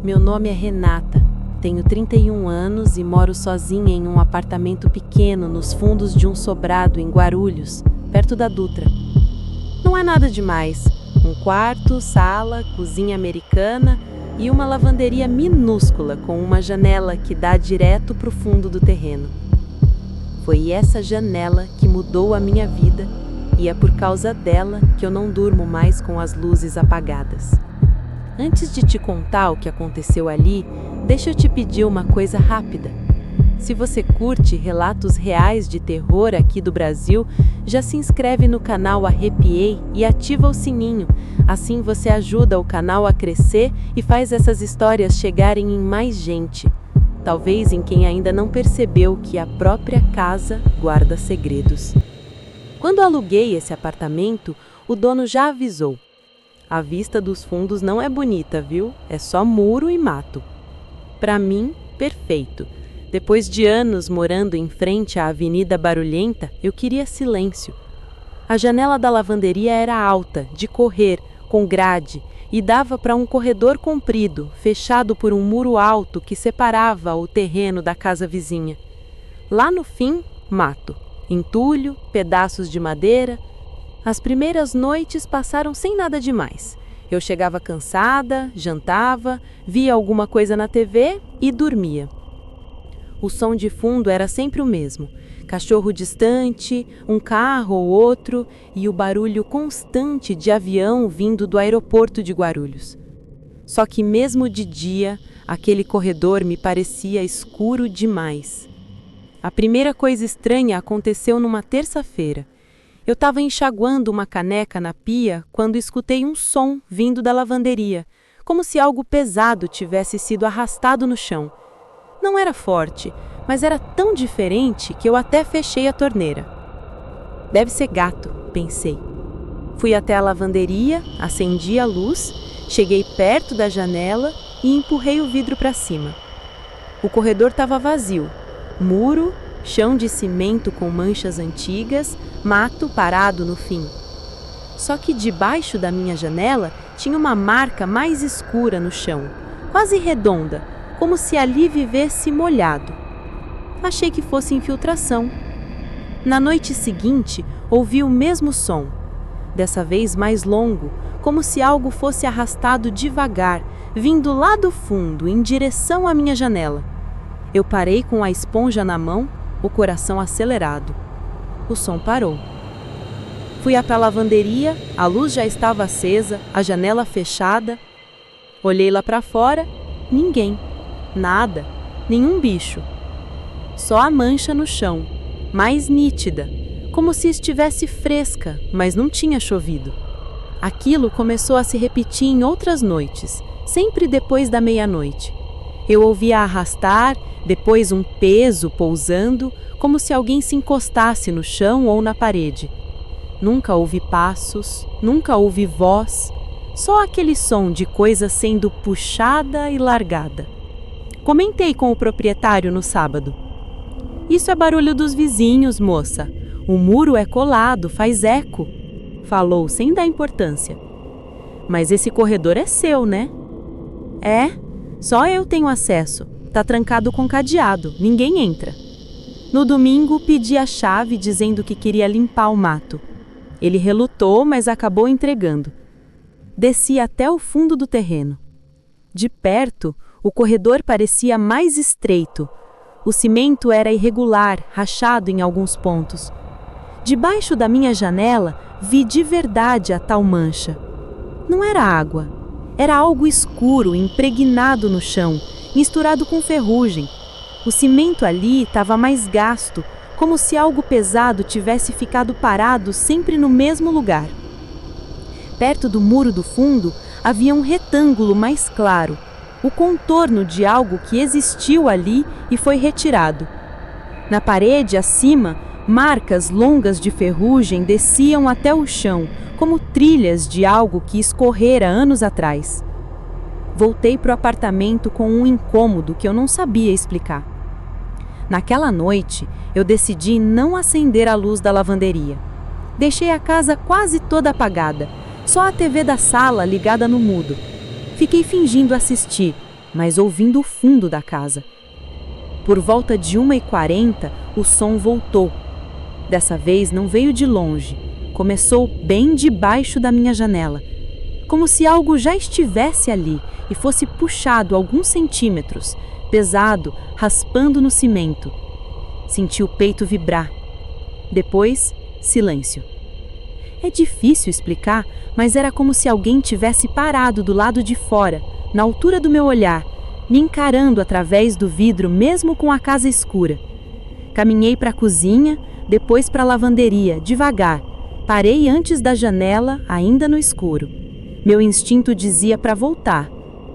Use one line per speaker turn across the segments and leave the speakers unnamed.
Meu nome é Renata, tenho 31 anos e moro sozinha em um apartamento pequeno nos fundos de um sobrado em Guarulhos, perto da Dutra. Não é nada demais, um quarto, sala, cozinha americana e uma lavanderia minúscula com uma janela que dá direto para o fundo do terreno. Foi essa janela que mudou a minha vida e é por causa dela que eu não durmo mais com as luzes apagadas. Antes de te contar o que aconteceu ali, deixa eu te pedir uma coisa rápida. Se você curte relatos reais de terror aqui do Brasil, já se inscreve no canal Arrepiei e ativa o sininho. Assim você ajuda o canal a crescer e faz essas histórias chegarem em mais gente. Talvez em quem ainda não percebeu que a própria casa guarda segredos. Quando aluguei esse apartamento, o dono já avisou. A vista dos fundos não é bonita, viu? É só muro e mato. Para mim, perfeito. Depois de anos morando em frente à avenida barulhenta, eu queria silêncio. A janela da lavanderia era alta, de correr, com grade, e dava para um corredor comprido, fechado por um muro alto que separava o terreno da casa vizinha. Lá no fim, mato. Entulho, pedaços de madeira. As primeiras noites passaram sem nada demais. Eu chegava cansada, jantava, via alguma coisa na TV e dormia. O som de fundo era sempre o mesmo. Cachorro distante, um carro ou outro e o barulho constante de avião vindo do aeroporto de Guarulhos. Só que mesmo de dia, aquele corredor me parecia escuro demais. A primeira coisa estranha aconteceu numa terça-feira. Eu estava enxaguando uma caneca na pia quando escutei um som vindo da lavanderia, como se algo pesado tivesse sido arrastado no chão. Não era forte, mas era tão diferente que eu até fechei a torneira. Deve ser gato, pensei. Fui até a lavanderia, acendi a luz, cheguei perto da janela e empurrei o vidro para cima. O corredor estava vazio. Muro, chão de cimento com manchas antigas, mato parado no fim. Só que debaixo da minha janela tinha uma marca mais escura no chão, quase redonda, como se ali vivesse molhado. Achei que fosse infiltração. Na noite seguinte, ouvi o mesmo som, dessa vez mais longo, como se algo fosse arrastado devagar, vindo lá do fundo, em direção à minha janela. Eu parei com a esponja na mão, o coração acelerado. O som parou. Fui até a lavanderia, a luz já estava acesa, a janela fechada. Olhei lá para fora, ninguém, nada, nenhum bicho. Só a mancha no chão, mais nítida, como se estivesse fresca, mas não tinha chovido. Aquilo começou a se repetir em outras noites, sempre depois da meia-noite. Eu ouvia arrastar, depois um peso pousando, como se alguém se encostasse no chão ou na parede. Nunca ouvi passos, nunca ouvi voz, só aquele som de coisa sendo puxada e largada. Comentei com o proprietário no sábado. Isso é barulho dos vizinhos, moça. O muro é colado, faz eco, falou sem dar importância. Mas esse corredor é seu, né? É, só eu tenho acesso. Tá trancado com cadeado, ninguém entra. No domingo, pedi a chave dizendo que queria limpar o mato. Ele relutou, mas acabou entregando. Desci até o fundo do terreno. De perto, o corredor parecia mais estreito. O cimento era irregular, rachado em alguns pontos. Debaixo da minha janela, vi de verdade a tal mancha. Não era água, era algo escuro, impregnado no chão, misturado com ferrugem. O cimento ali estava mais gasto, como se algo pesado tivesse ficado parado sempre no mesmo lugar. Perto do muro do fundo, havia um retângulo mais claro, o contorno de algo que existiu ali e foi retirado. Na parede, acima, marcas longas de ferrugem desciam até o chão, como trilhas de algo que escorrera anos atrás. Voltei para o apartamento com um incômodo que eu não sabia explicar. Naquela noite, eu decidi não acender a luz da lavanderia. Deixei a casa quase toda apagada, só a TV da sala ligada no mudo. Fiquei fingindo assistir,
mas ouvindo o fundo da casa. Por volta de 1h40, o som voltou. Dessa vez não veio de longe, começou bem debaixo da minha janela, como se algo já estivesse ali e fosse puxado alguns centímetros, pesado, raspando no cimento. Senti o peito vibrar. Depois, silêncio. É difícil explicar, mas era como se alguém tivesse parado do lado de fora, na altura do meu olhar, me encarando através do vidro mesmo com a casa escura. Caminhei para a cozinha, depois para a lavanderia, devagar. Parei antes da janela, ainda no escuro. Meu instinto dizia para voltar,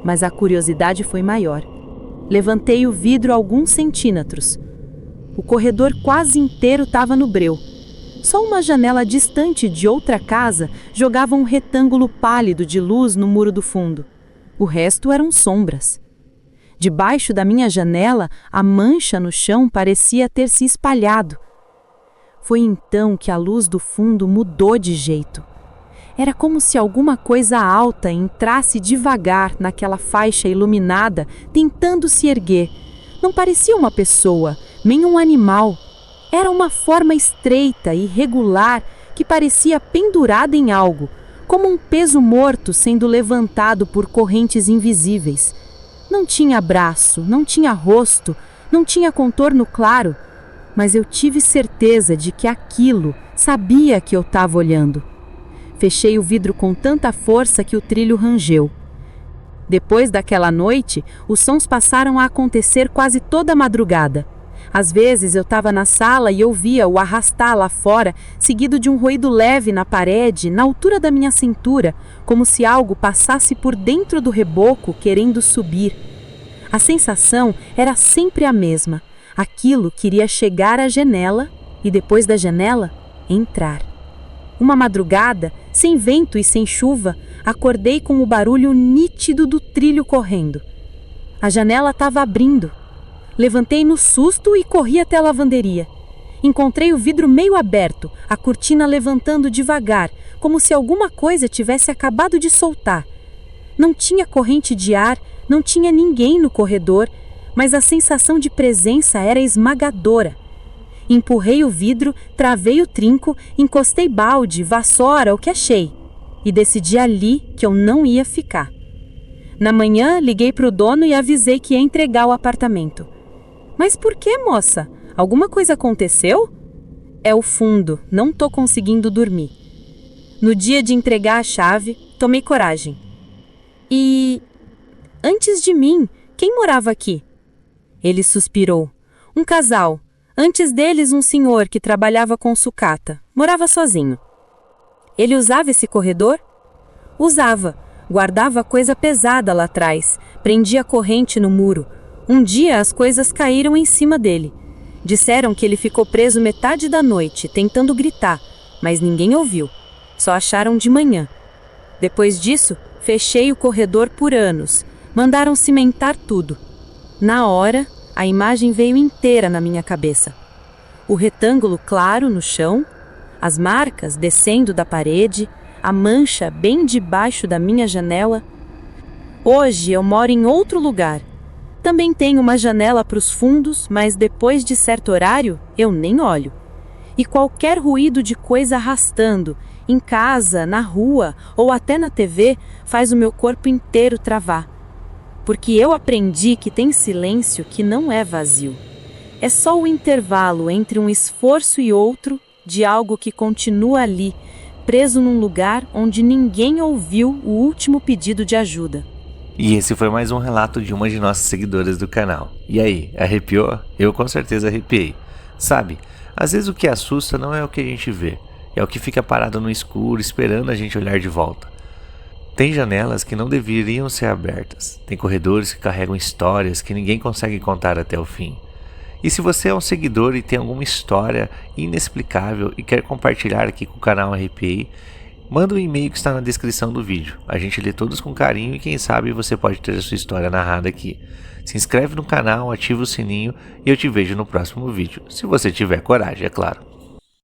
mas a curiosidade foi maior. Levantei o vidro alguns centímetros. O corredor quase inteiro estava no breu. Só uma janela distante de outra casa jogava um retângulo pálido de luz no muro do fundo. O resto eram sombras. Debaixo da minha janela, a mancha no chão parecia ter se espalhado. Foi então que a luz do fundo mudou de jeito. Era como se alguma coisa alta entrasse devagar naquela faixa iluminada, tentando se erguer. Não parecia uma pessoa, nem um animal. Era uma forma estreita e irregular que parecia pendurada em algo, como um peso morto sendo levantado por correntes invisíveis. Não tinha braço, não tinha rosto, não tinha contorno claro, mas eu tive certeza de que aquilo sabia que eu estava olhando. Fechei o vidro com tanta força que o trilho rangeu. Depois daquela noite, os sons passaram a acontecer quase toda a madrugada. Às vezes eu estava na sala e ouvia o arrastar lá fora, seguido de um ruído leve na parede, na altura da minha cintura, como se algo passasse por dentro do reboco querendo subir. A sensação era sempre a mesma. Aquilo queria chegar à janela e depois da janela, entrar. Uma madrugada, sem vento e sem chuva, acordei com o barulho nítido do trilho correndo. A janela estava abrindo. Levantei no susto e corri até a lavanderia. Encontrei o vidro meio aberto, a cortina levantando devagar, como se alguma coisa tivesse acabado de soltar. Não tinha corrente de ar, não tinha ninguém no corredor, mas a sensação de presença era esmagadora. Empurrei o vidro, travei o trinco, encostei balde, vassoura, o que achei, e decidi ali que eu não ia ficar. Na manhã, liguei para o dono e avisei que ia entregar o apartamento. Mas por que, moça? Alguma coisa aconteceu? É o fundo, não tô conseguindo dormir. No dia de entregar a chave, tomei coragem. E antes de mim, quem morava aqui? Ele suspirou. Um casal. Antes deles, um senhor que trabalhava com sucata. Morava sozinho. Ele usava esse corredor? Usava. Guardava coisa pesada lá atrás. Prendia corrente no muro. Um dia as coisas caíram em cima dele. Disseram que ele ficou preso metade da noite, tentando gritar, mas ninguém ouviu. Só acharam de manhã. Depois disso, fechei o corredor por anos. Mandaram cimentar tudo. Na hora, a imagem veio inteira na minha cabeça. O retângulo claro no chão, as marcas descendo da parede, a mancha bem debaixo da minha janela. Hoje eu moro em outro lugar. Também tenho uma janela para os fundos, mas depois de certo horário, eu nem olho. E qualquer ruído de coisa arrastando, em casa, na rua ou até na TV, faz o meu corpo inteiro travar. Porque eu aprendi que tem silêncio que não é vazio. É só o intervalo entre um esforço e outro de algo que continua ali, preso num lugar onde ninguém ouviu o último pedido de ajuda.
E esse foi mais um relato de uma de nossas seguidoras do canal. E aí, arrepiou? Eu com certeza arrepiei. Sabe, às vezes o que assusta não é o que a gente vê, é o que fica parado no escuro esperando a gente olhar de volta. Tem janelas que não deveriam ser abertas, tem corredores que carregam histórias que ninguém consegue contar até o fim. E se você é um seguidor e tem alguma história inexplicável e quer compartilhar aqui com o canal Arrepiei, manda um e-mail que está na descrição do vídeo. A gente lê todos com carinho e quem sabe você pode ter a sua história narrada aqui. Se inscreve no canal, ativa o sininho e eu te vejo no próximo vídeo. Se você tiver coragem, é claro.